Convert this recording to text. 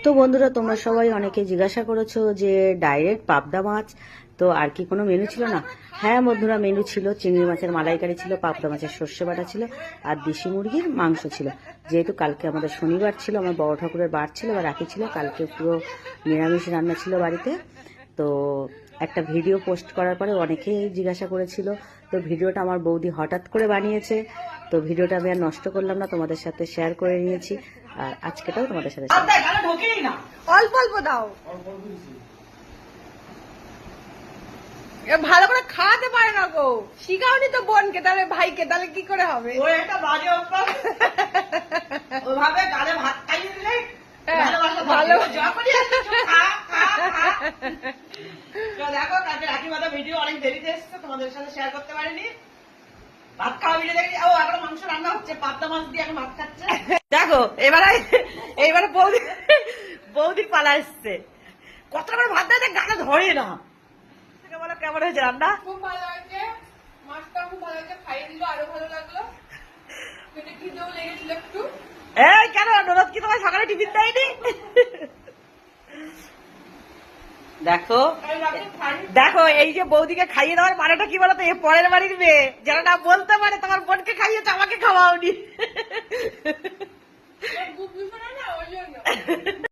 তো বন্ধুরা, তোমরা সবাই অনেকে জিজ্ঞাসা করেছো যে ডাইরেক্ট পাবদা মাছ, তো আর কি কোনো মেনু ছিল না? হ্যাঁ বন্ধুরা, মেনু ছিল। চিংড়ি মাছের মালাইকারি ছিল, পাবদা মাছের সর্ষে বাটা ছিল, আর দেশি মুরগির মাংস ছিল। যেহেতু কালকে আমাদের শনিবার ছিল, আমার বড় ঠাকুরের বার ছিল বা রাখি ছিল, কালকে পুরো নিরামিষ রান্না ছিল বাড়িতে। তো একটা ভিডিও পোস্ট করার পরে অনেকেই জিজ্ঞাসা করেছিল, তো ভিডিওটা আমার বৌদি হঠাৎ করে বানিয়েছে, তো ভিডিওটা আমি আর নষ্ট করলাম না, তোমাদের সাথে শেয়ার করে নিয়েছি। আর আজকেটাও তোমাদের সাথে অল্প অল্প দাও, ভালো করে খাওয়াতে পারে না গো। শিখাওনি তো বোনকে, তাহলে ভাইকে, তাহলে কি করে হবে? ও একটা বাজে অভ্যাস। ওভাবে গালে ভাত খাইয়ে দিলে ভালো। যখনই আসছে খা খা খা। তো দেখো, কালকে রাখি বাঁধা ভিডিও অনেক দেরিতে এসেছে, তোমাদের সাথে শেয়ার করতে পারিনি। ভাত খাওয়া ভিডিও দেখি, ও এখন মাংস রান্না হচ্ছে, পাবদা মাছ দিয়ে এখন ভাত খাচ্ছে। দেখো এবারে বৌদি পালা এসছে। কতটা করে ভাত দেয় গালে ধরে না। বলো কেমন হয়েছে রান্না? খুব ভালো হয়েছে, মাছটা খুব ভালো হয়েছে, খাইয়ে দিল আরো ভালো লাগলো। পেটে খিদেও লেগেছিল একটু। এই কেন ননদ কি তোমার সকালে টিফিন দেয়নি? দেখো দেখো, এই যে বৌদিকে খাইয়ে দেওয়ার মানেটা কি বলতো? এ পরের বাড়ির মেয়ে যেন না বলতে পারে তোমার বোনকে খাইয়েছে, আমাকে খাওয়াওনি। বুক বিষয় না, ওই জন্য।